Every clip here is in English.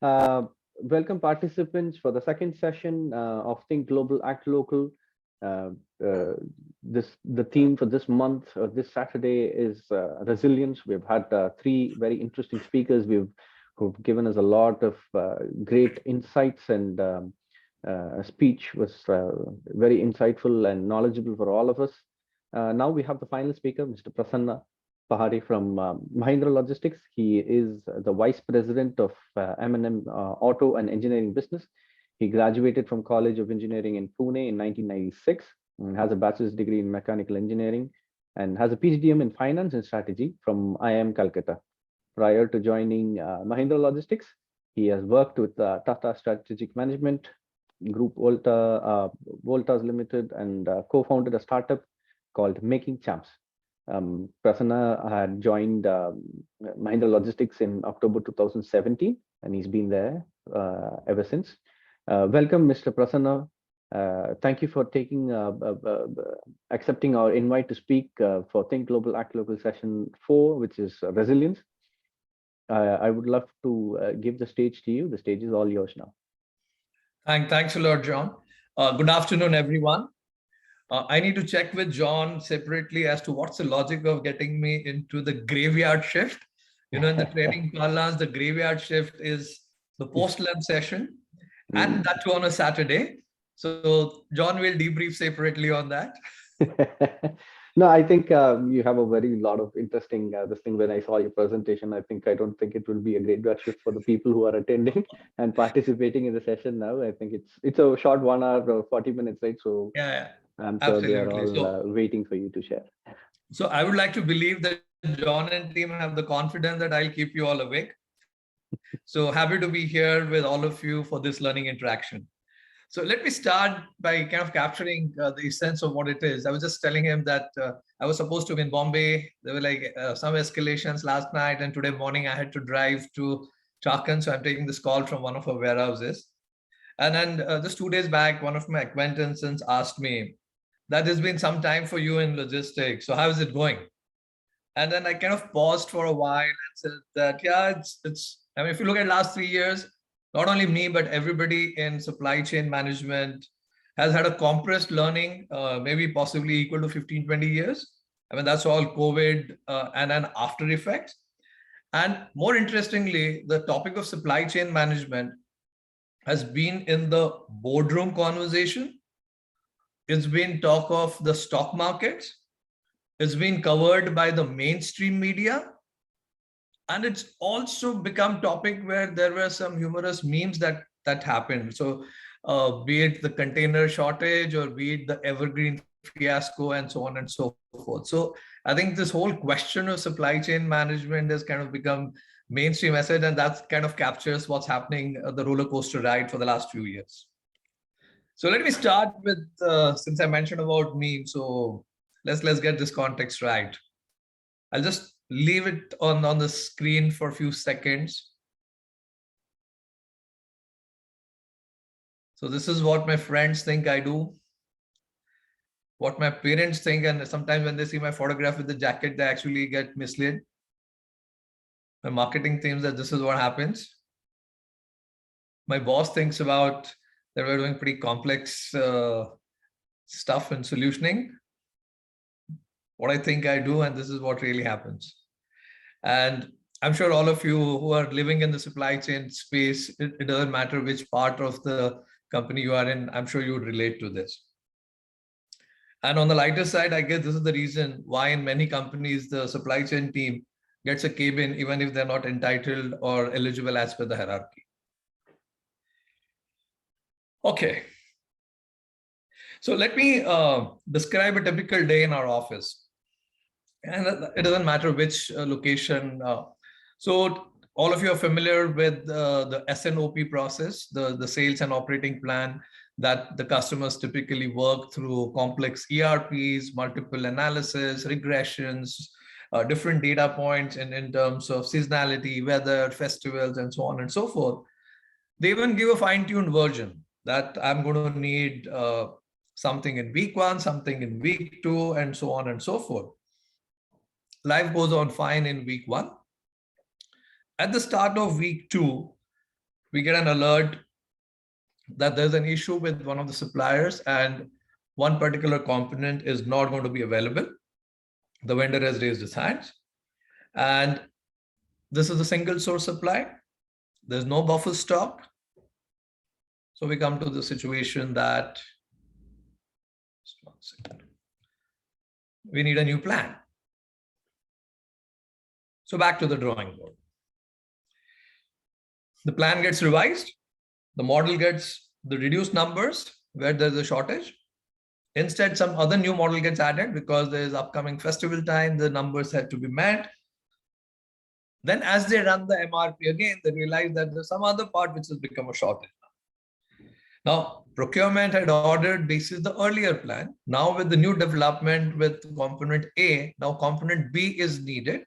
Uh, Welcome participants for the second session of Think Global, Act Local. Uh, uh, the theme for this month, this Saturday, is resilience. We've had three very interesting speakers who've given us a lot of great insights, and speech was very insightful and knowledgeable for all of us. Now we have the final speaker, Mr. Prasanna Pahade from Mahindra Logistics. He is the Vice President of M&M Auto and Engineering Business. He graduated from College of Engineering in Pune in 1996 and has a bachelor's degree in mechanical engineering and has a PhD in finance and strategy from IIM Calcutta. Prior to joining Mahindra Logistics, he has worked with Tata Strategic Management Group, Voltas Limited, and co-founded a startup called Making Champs. Prasanna had joined Mahindra Logistics in October 2017, and he's been there ever since. Welcome, Mr. Prasanna. Thank you for accepting our invite to speak for Think Global, Act Local Session 4, which is resilience. I would love to give the stage to you. The stage is all yours now. Thanks a lot, John. Good afternoon, everyone. I need to check with John separately as to what's the logic of getting me into the graveyard shift. In the training parlance, the graveyard shift is the post-lunch session, and that too on a Saturday. So John will debrief separately on that. No, I think you have a very lot of interesting this thing. When I saw your presentation, I don't think it will be a graveyard shift for the people who are attending and participating in the session now. I think it's a short 1 hour or 40 minutes, right? So yeah. I'm sure they are all waiting for you to share. So I would like to believe that John and team have the confidence that I'll keep you all awake. So happy to be here with all of you for this learning interaction. So let me start by kind of capturing the essence of what it is. I was just telling him that I was supposed to be in Bombay. There were some escalations last night, and today morning I had to drive to Chakan. So I'm taking this call from one of our warehouses. And then just 2 days back, one of my acquaintances asked me, that has been some time for you in logistics. So how is it going? And then I kind of paused for a while and said that, yeah, I mean, if you look at last 3 years, not only me, but everybody in supply chain management has had a compressed learning, maybe possibly equal to 15, 20 years. I mean, that's all COVID and an after effects. And more interestingly, the topic of supply chain management has been in the boardroom conversation. It's been talk of the stock markets. It's been covered by the mainstream media. And it's also become topic where there were some humorous memes that happened. So be it the container shortage or be it the evergreen fiasco and so on and so forth. So I think this whole question of supply chain management has kind of become mainstream message, and that kind of captures what's happening the roller coaster ride for the last few years. So let me start with, since I mentioned about memes, so let's get this context right. I'll just leave it on the screen for a few seconds. So this is what my friends think I do, what my parents think, and sometimes when they see my photograph with the jacket, they actually get misled. My marketing thinks that this is what happens. My boss thinks about that we're doing pretty complex stuff in solutioning. What I think I do, and this is what really happens. And I'm sure all of you who are living in the supply chain space, it doesn't matter which part of the company you are in, I'm sure you would relate to this. And on the lighter side, I guess this is the reason why in many companies, the supply chain team gets a cabin, even if they're not entitled or eligible as per the hierarchy. Okay. So let me describe a typical day in our office. And it doesn't matter which location. So all of you are familiar with the S&OP process, the sales and operating plan that the customers typically work through complex ERPs, multiple analysis, regressions, different data points in terms of seasonality, weather, festivals, and so on and so forth. They even give a fine-tuned version that I'm going to need something in week 1, something in week 2, and so on and so forth. Life goes on fine in week 1. At the start of week 2, we get an alert that there's an issue with one of the suppliers and one particular component is not going to be available. The vendor has raised his hands, and this is a single source supply. There's no buffer stock. So we come to the situation that, just 1 second, we need a new plan. So back to the drawing board. The plan gets revised. The model gets the reduced numbers where there's a shortage. Instead, some other new model gets added because there is upcoming festival time, the numbers have to be met. Then as they run the MRP again, they realize that there's some other part which has become a shortage. Now, procurement had ordered basis the earlier plan. Now with the new development with component A, now component B is needed.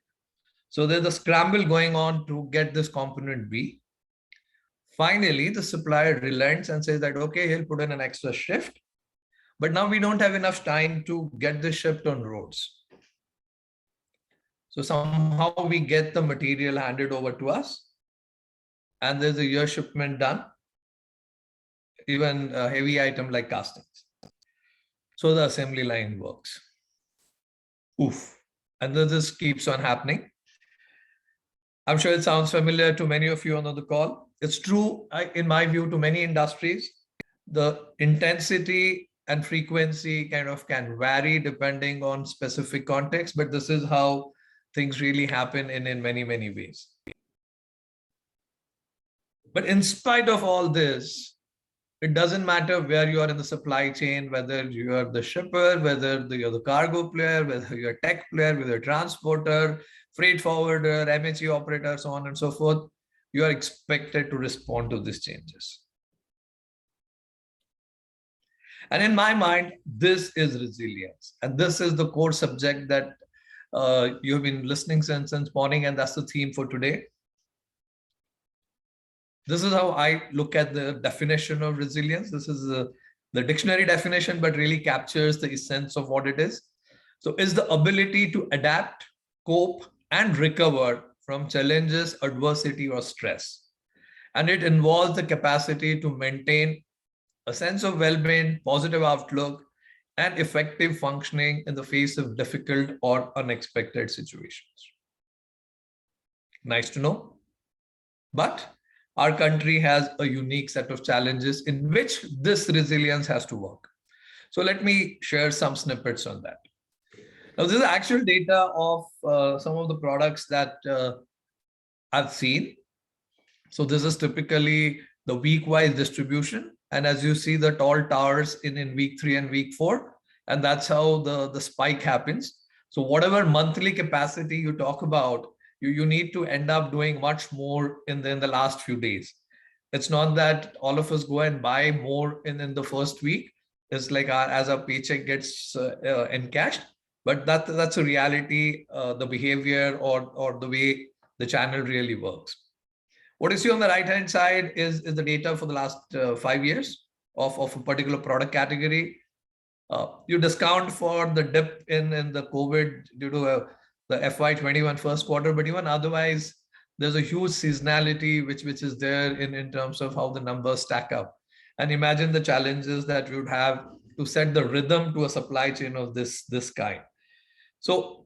So there's a scramble going on to get this component B. Finally, the supplier relents and says that, okay, he'll put in an extra shift. But now we don't have enough time to get the shift on roads. So somehow we get the material handed over to us and there's a year shipment done, even a heavy item like castings. So the assembly line works. Oof. And then this keeps on happening. I'm sure it sounds familiar to many of you on the call. It's true, in my view, to many industries. The intensity and frequency kind of can vary depending on specific context, but this is how things really happen in many, many ways. But in spite of all this, it doesn't matter where you are in the supply chain, whether you are the shipper, whether you're the cargo player, whether you're a tech player, whether you're a transporter, freight forwarder, MHE operator, so on and so forth, you are expected to respond to these changes. And in my mind, this is resilience. And this is the core subject that you've been listening since morning, and that's the theme for today. This is how I look at the definition of resilience. This is the dictionary definition, but really captures the essence of what it is. So it's the ability to adapt, cope, and recover from challenges, adversity, or stress. And it involves the capacity to maintain a sense of well-being, positive outlook, and effective functioning in the face of difficult or unexpected situations. Nice to know. But our country has a unique set of challenges in which this resilience has to work. So let me share some snippets on that. Now, this is actual data of some of the products that I've seen. So this is typically the week-wise distribution. And as you see, the tall towers in week 3 and week 4, and that's how the spike happens. So whatever monthly capacity you talk about, you need to end up doing much more in the last few days. It's not that all of us go and buy more in the first week. It's like as our paycheck gets encashed, but that's a reality, the behavior or the way the channel really works. What you see on the right-hand side is the data for the last 5 years of a particular product category. You discount for the dip in the COVID due to the FY21 first quarter, but even otherwise, there's a huge seasonality which is there in terms of how the numbers stack up. And imagine the challenges that we would have to set the rhythm to a supply chain of this kind. So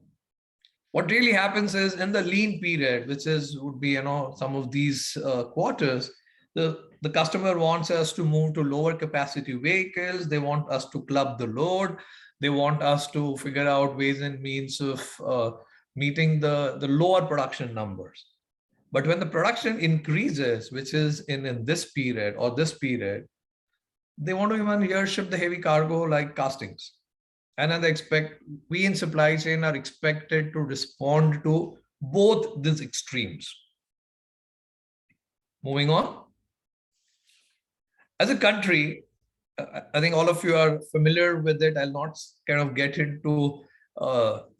what really happens is in the lean period, which would be some of these quarters, the customer wants us to move to lower capacity vehicles. They want us to club the load. They want us to figure out ways and means of meeting the lower production numbers. But when the production increases, which is in this period or this period, they want to even here ship the heavy cargo like castings. And then we in supply chain are expected to respond to both these extremes. Moving on. As a country, I think all of you are familiar with it. I'll not kind of get into,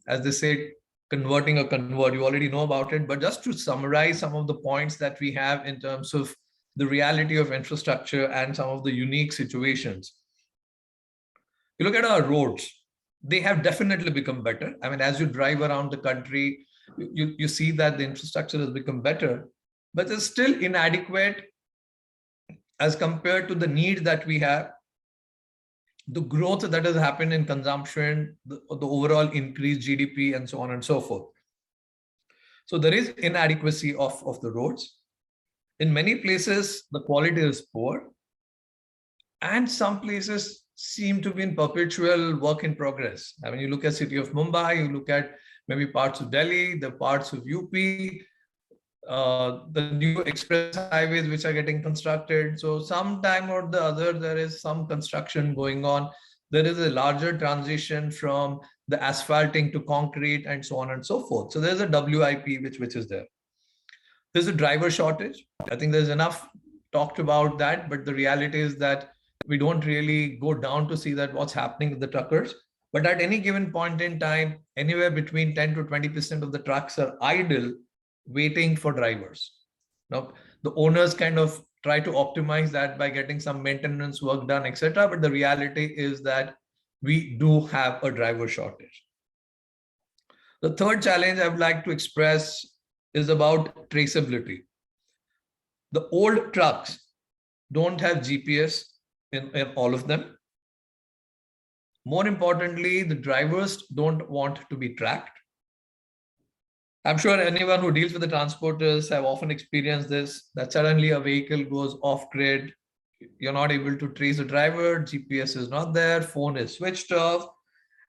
as they say, converting a convert. You already know about it. But just to summarize some of the points that we have in terms of the reality of infrastructure and some of the unique situations. You look at our roads. They have definitely become better. I mean, as you drive around the country, you see that the infrastructure has become better, but it's still inadequate as compared to the need that we have, the growth that has happened in consumption, the overall increased GDP, and so on and so forth. So there is inadequacy of the roads. In many places, the quality is poor, and some places seem to be in perpetual work in progress. I mean, you look at city of Mumbai, you look at maybe parts of Delhi, the parts of UP, the new express highways which are getting constructed. So sometime or the other, there is some construction going on. There is a larger transition from the asphalting to concrete and so on and so forth. So there's a WIP which is there. There's a driver shortage. I think there's enough talked about that, but the reality is that we don't really go down to see that what's happening with the truckers. But at any given point in time, anywhere between 10 to 20% of the trucks are idle, waiting for drivers. Now, the owners kind of try to optimize that by getting some maintenance work done, etc. But the reality is that we do have a driver shortage. The third challenge I would like to express is about traceability. The old trucks don't have GPS in all of them. More importantly, the drivers don't want to be tracked. I'm sure anyone who deals with the transporters have often experienced this, that suddenly a vehicle goes off grid. You're not able to trace the driver, GPS is not there, phone is switched off.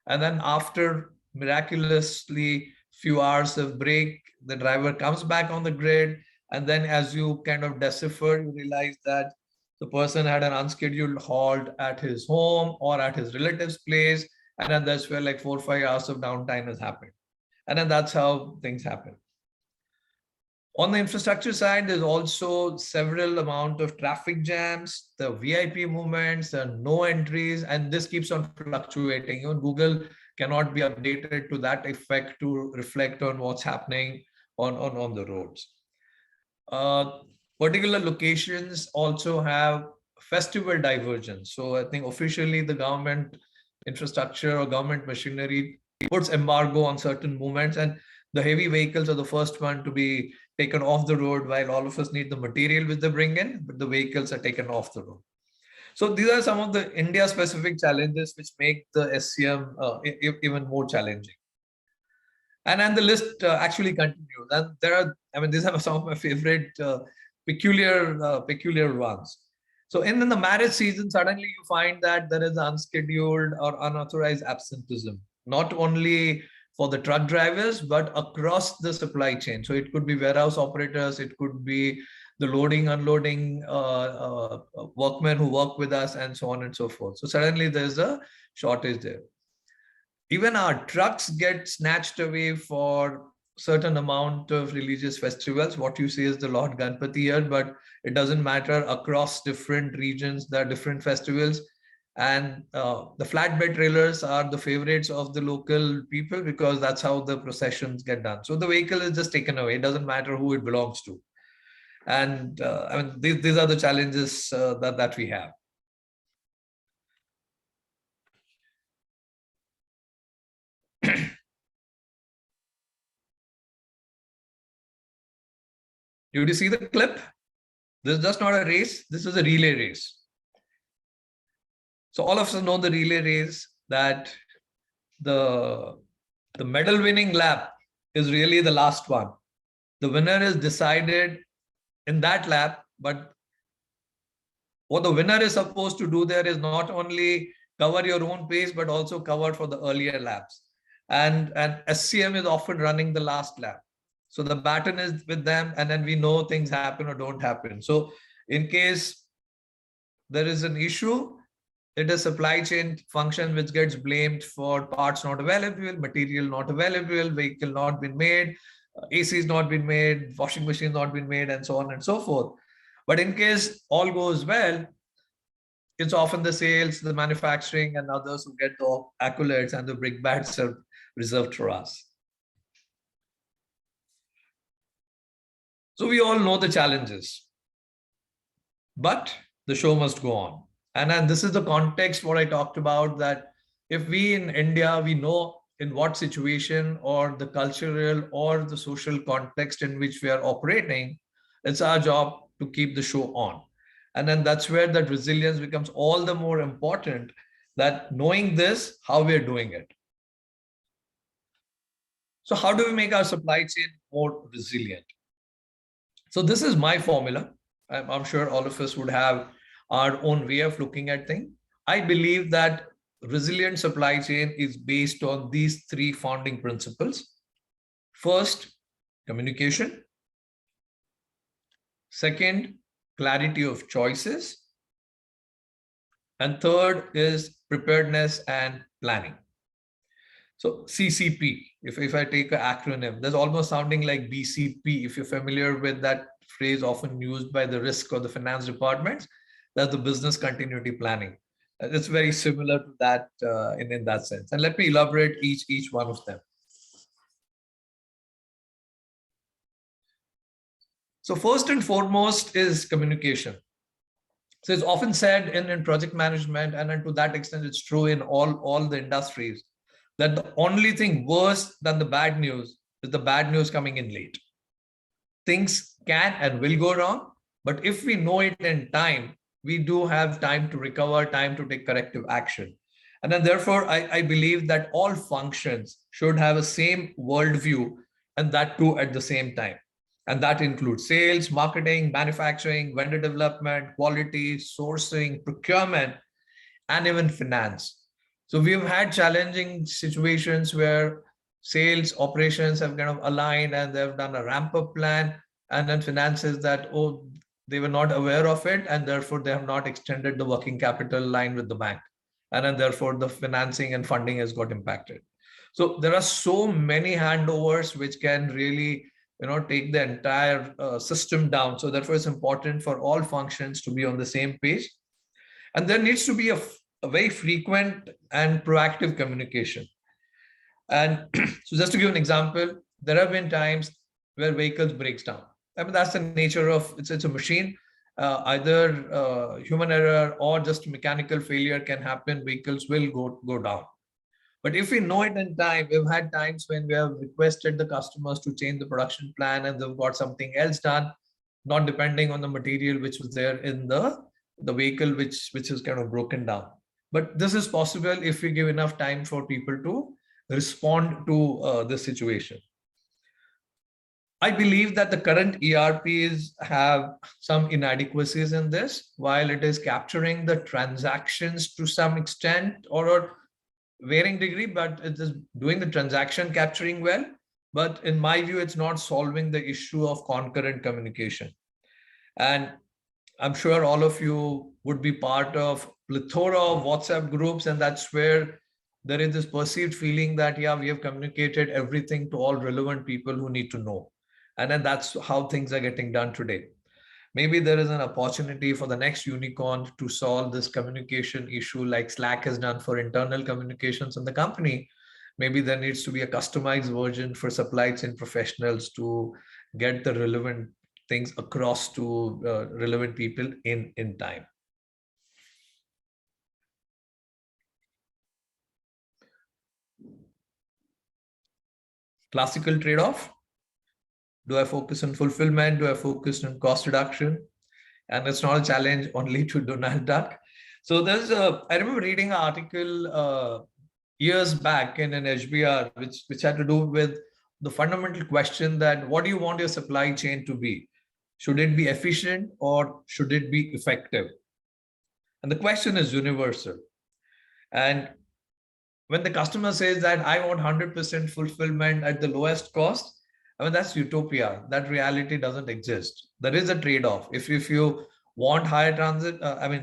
And then after miraculously few hours of break, the driver comes back on the grid. And then as you kind of decipher, you realize that the person had an unscheduled halt at his home or at his relative's place. And then that's where like 4 or 5 hours of downtime has happened. And then that's how things happen. On the infrastructure side, there's also several amount of traffic jams, the VIP movements, the no entries, and this keeps on fluctuating. Even Google cannot be updated to that effect to reflect on what's happening on the roads. Particular locations also have festival divergence. So I think officially the government infrastructure or government machinery puts embargo on certain movements, and the heavy vehicles are the first one to be taken off the road, while all of us need the material which they bring in, but the vehicles are taken off the road. So these are some of the India-specific challenges which make the SCM even more challenging. And the list actually continues. And there are, I mean, these are some of my favorite peculiar ones. So in the marriage season, suddenly you find that there is unscheduled or unauthorized absenteeism, not only for the truck drivers, but across the supply chain. So it could be warehouse operators, it could be the loading, unloading workmen who work with us, and so on and so forth. So suddenly there's a shortage there. Even our trucks get snatched away for certain amount of religious festivals. What you see is the Lord Ganpati here, but it doesn't matter. Across different regions, there are different festivals. And the flatbed trailers are the favorites of the local people because that's how the processions get done. So the vehicle is just taken away. It doesn't matter who it belongs to. And I mean, these are the challenges that we have. Did you see the clip? This is just not a race. This is a relay race. So all of us know the relay race, that the medal winning lap is really the last one. The winner is decided in that lap, but what the winner is supposed to do there is not only cover your own pace, but also cover for the earlier laps. And SCM is often running the last lap. So the baton is with them, and then we know things happen or don't happen. So in case there is an issue, it is supply chain function which gets blamed for parts not available, material not available, vehicle not been made, AC is not been made, washing machine not been made, and so on and so forth. But in case all goes well, it's often the sales, the manufacturing, and others who get the accolades, and the brickbats are reserved for us. So we all know the challenges, but the show must go on. And then this is the context what I talked about, that if we in India, we know in what situation or the cultural or the social context in which we are operating, it's our job to keep the show on. And then that's where that resilience becomes all the more important, that knowing this, how we're doing it. So how do we make our supply chain more resilient? So this is my formula. I'm sure all of us would have our own way of looking at things. I believe that resilient supply chain is based on these three founding principles. First, communication. Second, clarity of choices. And third is preparedness and planning. So CCP, if I take an acronym, that's almost sounding like BCP. If you're familiar with that phrase often used by the risk or the finance departments, that's the business continuity planning. It's very similar to that in that sense. And let me elaborate each one of them. So first and foremost is communication. So it's often said in project management, and to that extent, it's true in all the industries, that the only thing worse than the bad news is the bad news coming in late. Things can and will go wrong, but if we know it in time, we do have time to recover, time to take corrective action. And then therefore, I believe that all functions should have a same worldview, and that too at the same time. And that includes sales, marketing, manufacturing, vendor development, quality, sourcing, procurement, and even finance. So we've had challenging situations where sales operations have kind of aligned and they've done a ramp up plan, and then finances that, oh, they were not aware of it, and therefore they have not extended the working capital line with the bank. And then therefore the financing and funding has got impacted. So there are so many handovers which can really take the entire system down. So therefore it's important for all functions to be on the same page. And there needs to be a very frequent and proactive communication. And so just to give an example, there have been times where vehicles breaks down. I mean, that's the nature of it's a machine. Either human error or just mechanical failure can happen. Vehicles will go down. But if we know it in time, we've had times when we have requested the customers to change the production plan and they've got something else done, not depending on the material which was there in the vehicle, which is kind of broken down. But this is possible if we give enough time for people to respond to this situation. I believe that the current ERPs have some inadequacies in this. While it is capturing the transactions to some extent or varying degree, but it is doing the transaction capturing well. But in my view, it's not solving the issue of concurrent communication. And I'm sure all of you would be part of plethora of WhatsApp groups, and that's where there is this perceived feeling that, yeah, we have communicated everything to all relevant people who need to know. And then that's how things are getting done today. Maybe there is an opportunity for the next unicorn to solve this communication issue like Slack has done for internal communications in the company. Maybe there needs to be a customized version for supply chain professionals to get the relevant things across to relevant people in time. Classical trade-off. Do I focus on fulfillment? Do I focus on cost reduction? And it's not a challenge only to Donald Duck. So I remember reading an article years back in an HBR, which had to do with the fundamental question that what do you want your supply chain to be? Should it be efficient or should it be effective? And the question is universal. And when the customer says that I want 100% fulfillment at the lowest cost, I mean, that's utopia. That reality doesn't exist. There is a trade-off. If you want higher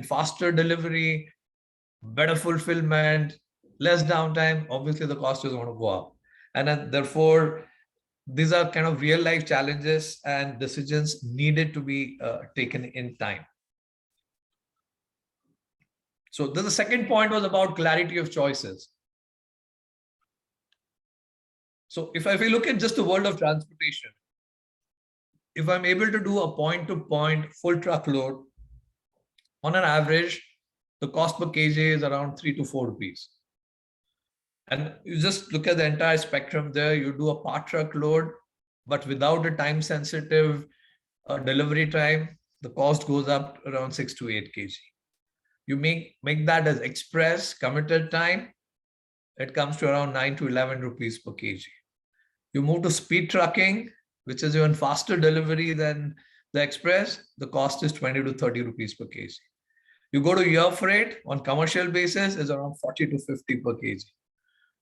faster delivery, better fulfillment, less downtime, obviously the cost is going to go up. And then therefore, these are kind of real life challenges and decisions needed to be taken in time. So the second point was about clarity of choices. So if we look at just the world of transportation, if I'm able to do a point-to-point full truckload, on an average, the cost per kg is around 3 to 4 rupees. And you just look at the entire spectrum there, you do a part truckload, but without a time-sensitive delivery time, the cost goes up around 6 to 8 kg. You make that as express committed time, it comes to around 9 to 11 rupees per kg. You move to speed trucking, which is even faster delivery than the express, the cost is 20 to 30 rupees per kg. You go to air freight on commercial basis is around 40 to 50 per kg.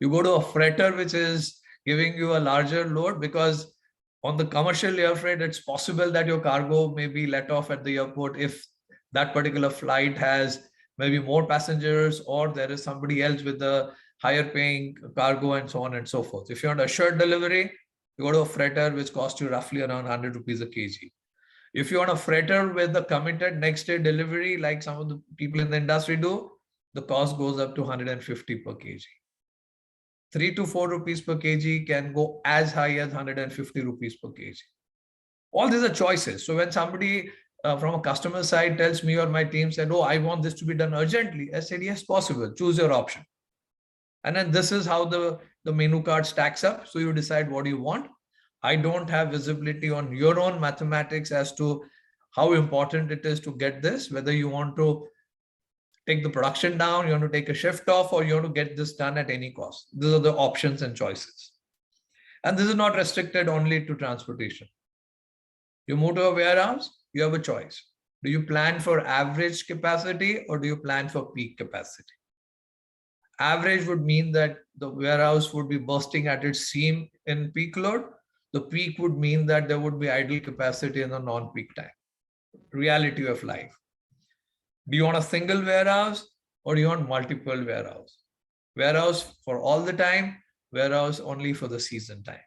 You go to a freighter, which is giving you a larger load, because on the commercial air freight, it's possible that your cargo may be let off at the airport if that particular flight has maybe more passengers, or there is somebody else with a higher paying cargo, and so on and so forth. If you want assured delivery, you go to a freighter, which costs you roughly around 100 rupees a kg. If you want a freighter with the committed next day delivery, like some of the people in the industry do, the cost goes up to 150 per kg. 3 to 4 rupees per kg can go as high as 150 rupees per kg. All these are choices. So when somebody from a customer side tells me or my team said, oh, I want this to be done urgently, I said, yes, possible. Choose your option. And then this is how the menu card stacks up. So you decide what you want. I don't have visibility on your own mathematics as to how important it is to get this, whether you want to take the production down, you want to take a shift off, or you want to get this done at any cost. These are the options and choices. And this is not restricted only to transportation. You move to a warehouse, you have a choice. Do you plan for average capacity or do you plan for peak capacity? Average would mean that the warehouse would be bursting at its seam in peak load. The peak would mean that there would be idle capacity in the non-peak time. Reality of life. Do you want a single warehouse or do you want multiple warehouse? Warehouse for all the time, warehouse only for the season time.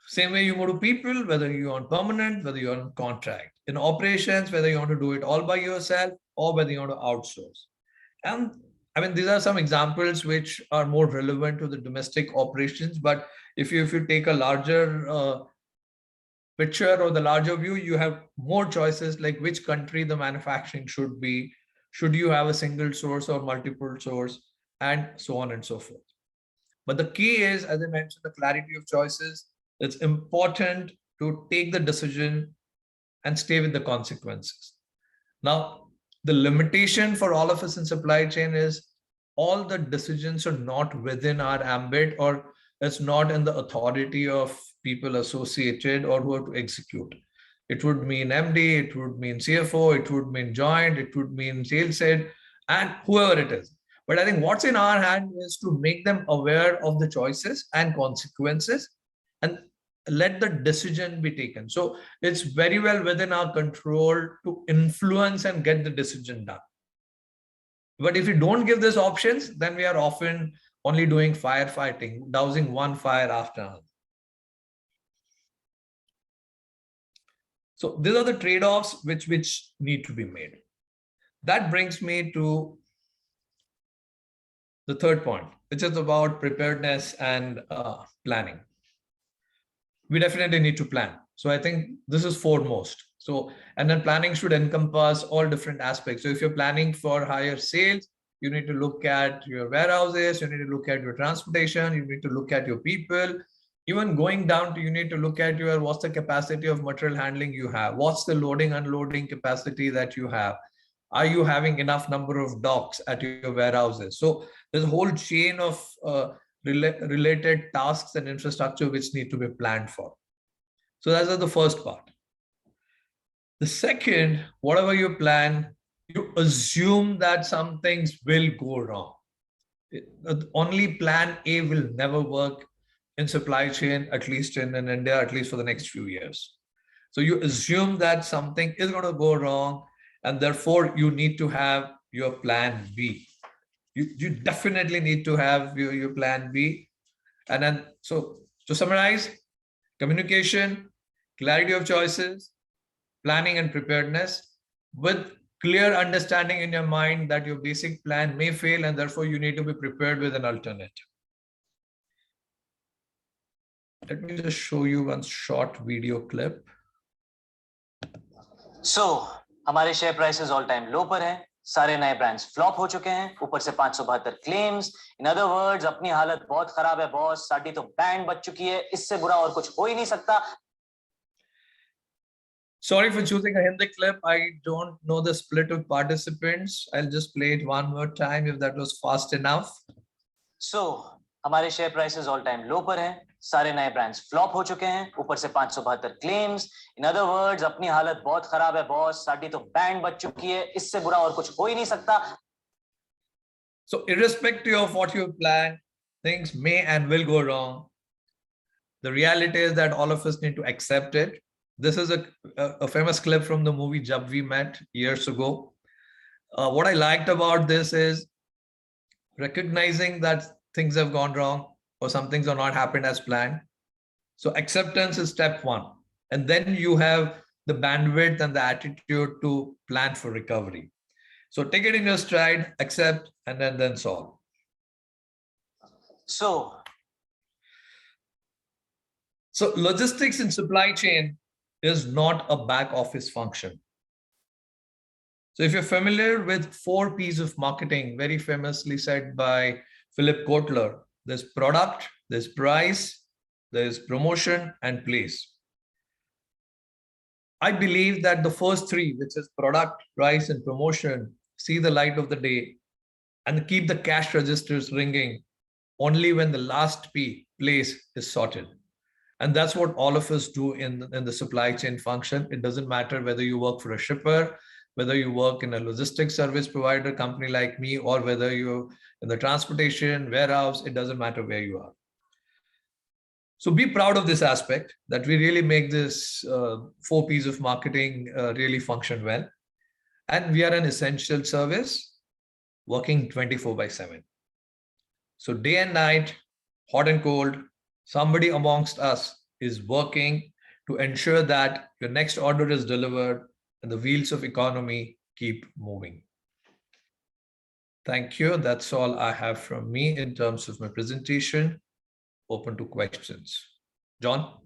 Same way you move to people, whether you're on permanent, whether you're on contract. In operations, whether you want to do it all by yourself or whether you want to outsource. And I mean, these are some examples which are more relevant to the domestic operations. But if you take a larger picture or the larger view, you have more choices, like which country the manufacturing should be, should you have a single source or multiple source, and so on and so forth. But the key is, as I mentioned, the clarity of choices. It's important to take the decision and stay with the consequences. Now, the limitation for all of us in supply chain is all the decisions are not within our ambit, or it's not in the authority of people associated or who are to execute. It would mean MD, it would mean CFO, it would mean joint, it would mean sales head, and whoever it is. But I think what's in our hand is to make them aware of the choices and consequences and let the decision be taken. So it's very well within our control to influence and get the decision done. But if we don't give these options, then we are often only doing firefighting, dousing one fire after another. So these are the trade-offs which need to be made. That brings me to the third point, which is about preparedness and planning. We definitely need to plan. So I think this is foremost. So, and then planning should encompass all different aspects. So if you're planning for higher sales, you need to look at your warehouses, you need to look at your transportation, you need to look at your people. Even going down to, you need to look at what's the capacity of material handling you have, what's the loading, unloading capacity that you have. Are you having enough number of docks at your warehouses? So there's a whole chain of related tasks and infrastructure which need to be planned for. So that's the first part. The second, whatever you plan, you assume that some things will go wrong. Only plan A will never work in supply chain, at least in India, at least for the next few years. So you assume that something is going to go wrong, and therefore you need to have your plan B. You definitely need to have your plan B. And then, so to summarize, communication, clarity of choices, planning and preparedness, with clear understanding in your mind that your basic plan may fail and therefore you need to be prepared with an alternative. Let me just show you one short video clip. So, हमारे share prices all time लो पर हैं, सारे नए brands flop हो चुके हैं, ऊपर से 572 क्लेम्स. इन अदर वर्ड्स, अपनी हालत बहुत खराब है बॉस, साडी तो बैंड बच चुकी है, इससे बुरा और कुछ हो ही नहीं सकता. Sorry for choosing a Hindi clip. I don't know the split of participants. I'll just play it one more time if that was fast enough. So, हमारे शेयर प्राइसेस ऑल टाइम लो पर हैं, सारे नए ब्रांड्स फ्लॉप हो चुके हैं, ऊपर से 572 क्लेम्स। इन अदर वर्ड्स, अपनी हालत बहुत खराब है बॉस, साडी तो बैंड बज चुकी है, इससे बुरा और कुछ हो ही नहीं सकता। So irrespective of what you plan, things may and will go wrong. The reality is that all of us need to accept it. This is a famous clip from the movie Jab We Met years ago. What I liked about this is recognizing that things have gone wrong or some things are not happened as planned. So acceptance is step one. And then you have the bandwidth and the attitude to plan for recovery. So take it in your stride, accept, and then solve. So logistics and supply chain is not a back office function. So if you're familiar with 4 P's of marketing, very famously said by Philip Kotler, there's product, there's price, there's promotion, and place. I believe that the first 3, which is product, price, and promotion, see the light of the day and keep the cash registers ringing only when the last P, place, is sorted. And that's what all of us do in the supply chain function. It doesn't matter whether you work for a shipper, whether you work in a logistics service provider company like me, or whether you're in the transportation, warehouse, it doesn't matter where you are. So be proud of this aspect, that we really make this 4 P's of marketing really function well. And we are an essential service working 24/7. So day and night, hot and cold, somebody amongst us is working to ensure that your next order is delivered and the wheels of economy keep moving. Thank you. That's all I have from me in terms of my presentation. Open to questions. John?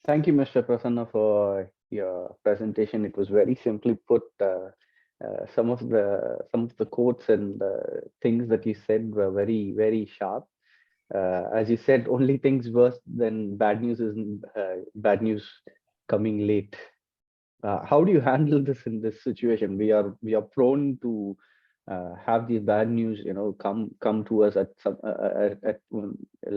Thank you, Mr. Prasanna, for your presentation. It was very simply put. Some of the quotes and things that you said were very, very sharp. As you said, only things worse than bad news is bad news coming late. How do you handle this in this situation? We are prone to have these bad news, come to us at some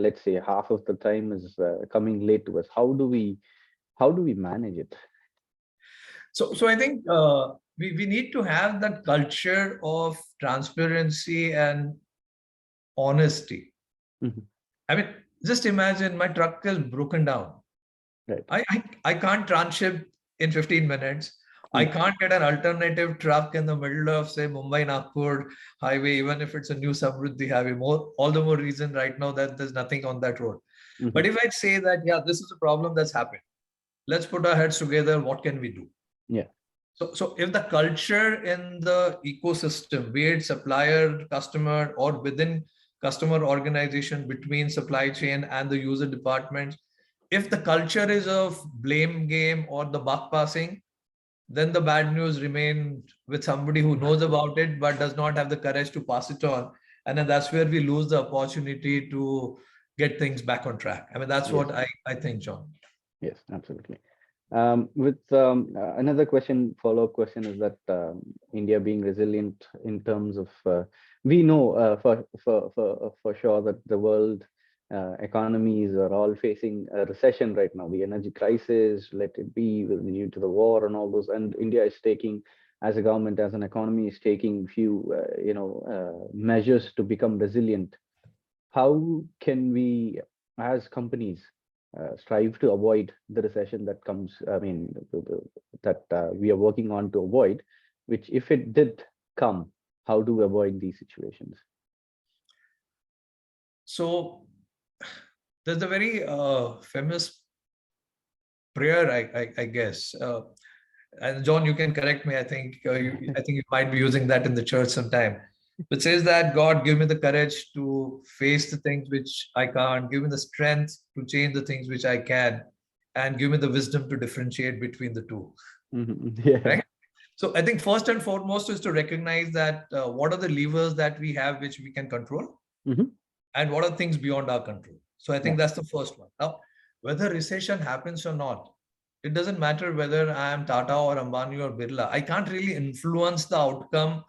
let's say half of the time is coming late to us. How do we manage it? So I think we need to have that culture of transparency and honesty. Mm-hmm. I mean, just imagine my truck is broken down. Right. I can't transship in 15 minutes. Mm-hmm. I can't get an alternative truck in the middle of, say, Mumbai-Nagpur highway, even if it's a new Samruddhi highway. All the more reason right now that there's nothing on that road. Mm-hmm. But if I say that, yeah, this is a problem that's happened, let's put our heads together. What can we do? Yeah. So if the culture in the ecosystem, be it supplier, customer, or within customer organization, between supply chain and the user department, if the culture is of blame game or the buck passing, then the bad news remains with somebody who knows about it but does not have the courage to pass it on. And then that's where we lose the opportunity to get things back on track. I mean, that's what I think, John. Yes, absolutely. With another question, follow-up question is that India being resilient in terms of, we know for sure that the world economies are all facing a recession right now, the energy crisis, let it be due to the war and all those, and India is taking, as a government, as an economy, is taking few measures to become resilient. How can we, as companies, strive to avoid the recession that comes, that we are working on to avoid, which if it did come, how do we avoid these situations? So there's a very famous prayer, I guess. And John, you can correct me. I think you might be using that in the church sometime. It says that God, give me the courage to face the things which I can't, give me the strength to change the things which I can, and give me the wisdom to differentiate between the two. Mm-hmm. Yeah. Right? So I think first and foremost is to recognize that what are the levers that we have which we can control, mm-hmm. and what are things beyond our control. So I think that's the first one. Now, whether recession happens or not, it doesn't matter whether I am Tata or Ambani or Birla. I can't really influence the outcome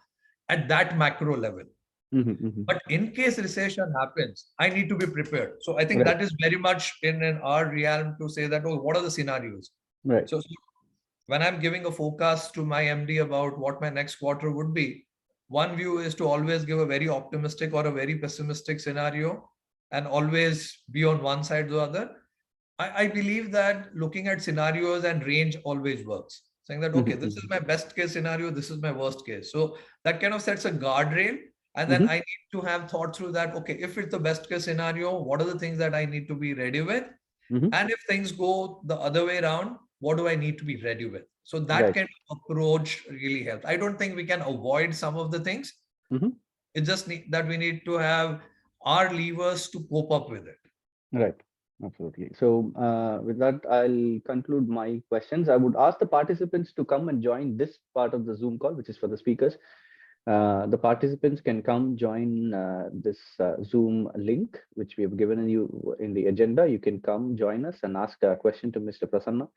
at that macro level. But in case recession happens, I need to be prepared. So I think Right. that is very much in our realm to say that, oh, what are the scenarios? Right. So when I'm giving a forecast to my MD about what my next quarter would be, one view is to always give a very optimistic or a very pessimistic scenario and always be on one side or the other. I believe that looking at scenarios and range always works. Saying that, okay, this is my best case scenario, this is my worst case. So that kind of sets a guardrail. And then I need to have thought through that, okay, if it's the best case scenario, what are the things that I need to be ready with? And if things go the other way around, what do I need to be ready with? So that Right. kind of approach really helps. I don't think we can avoid some of the things. It just that we need to have our levers to cope up with it. Right. Absolutely. So with that, I'll conclude my questions. I would ask the participants to come and join this part of the Zoom call, which is for the speakers. The participants can come join this Zoom link, which we have given you in the agenda. You can come join us and ask a question to Mr. Prasanna.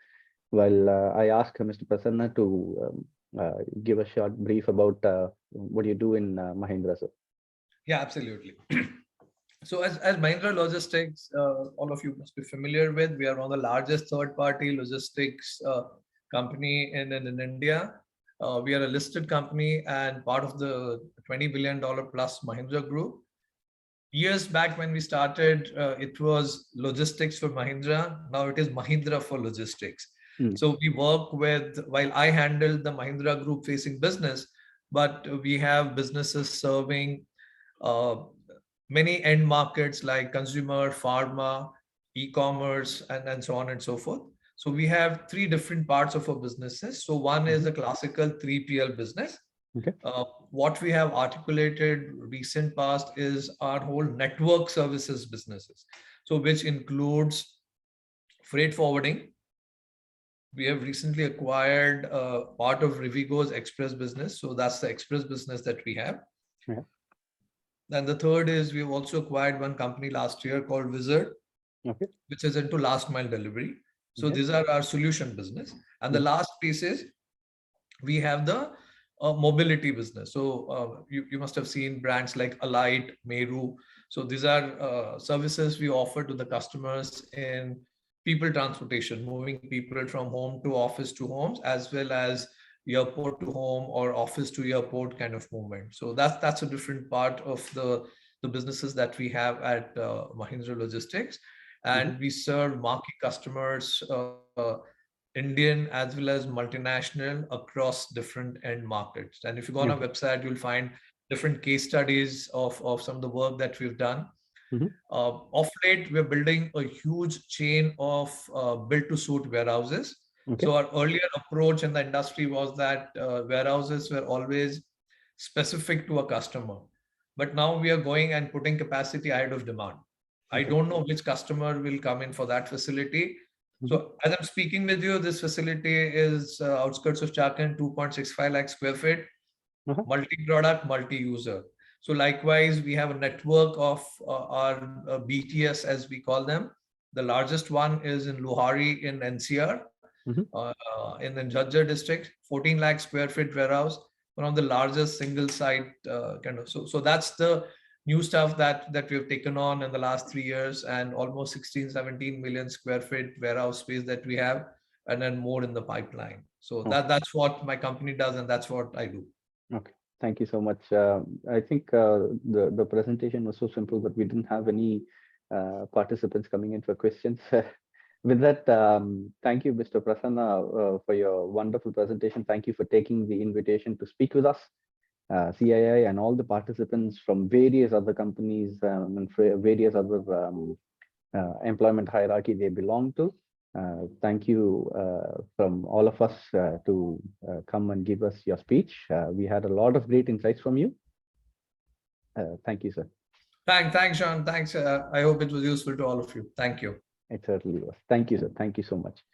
While I ask Mr. Prasanna to give a short brief about what you do in Mahindra, sir. Yeah, absolutely. So as Mahindra Logistics, all of you must be familiar with, we are one of the largest third-party logistics company in India. We are a listed company and part of the $20 billion plus Mahindra group. Years back when we started, it was logistics for Mahindra. Now it is Mahindra for logistics. So we work with, while I handle the Mahindra group facing business, but we have businesses serving many end markets like consumer, pharma, e-commerce, and so on and so forth. So we have three different parts of our businesses. So one is the classical 3PL business. Okay. What we have articulated recent past is our whole network services businesses. So which includes freight forwarding. We have recently acquired part of Rivigo's express business. So that's the express business that we have. Yeah. And the third is we've also acquired one company last year called Wizard, Okay. which is into last mile delivery. So these are our solution business. And the last piece is we have the mobility business. So you must have seen brands like Alight, Meru. So these are services we offer to the customers in people transportation, moving people from home to office to homes, as well as airport to home or office to airport kind of movement. So that's a different part of the businesses that we have at Mahindra Logistics. And we serve marquee customers, Indian as well as multinational, across different end markets. And if you go on our website, you'll find different case studies of some of the work that we've done. Of late, we're building a huge chain of built-to-suit warehouses. So our earlier approach in the industry was that warehouses were always specific to a customer. But now we are going and putting capacity ahead of demand. I don't know which customer will come in for that facility. So as I'm speaking with you, this facility is outskirts of Chakan, 2.65 lakh square feet, multi-product, multi-user. So likewise, we have a network of our BTS, as we call them. The largest one is in Luhari in NCR, in the Jhajjar district, 14 lakh square feet warehouse, one of the largest single site kind of. So that's the new stuff that we have taken on in the last 3 years, and almost 16-17 million square feet warehouse space that we have, and then more in the pipeline. So that's what my company does, and that's what I do. Okay, thank you so much. I think the presentation was so simple that we didn't have any participants coming in for questions. With that, thank you, Mr. Prasanna, for your wonderful presentation. Thank you for taking the invitation to speak with us. CII and all the participants from various other companies and various other employment hierarchy they belong to. Thank you from all of us to come and give us your speech. We had a lot of great insights from you. Thank you, sir. Thanks, Sean. Thanks. I hope it was useful to all of you. Thank you. It certainly was. Thank you, sir. Thank you so much.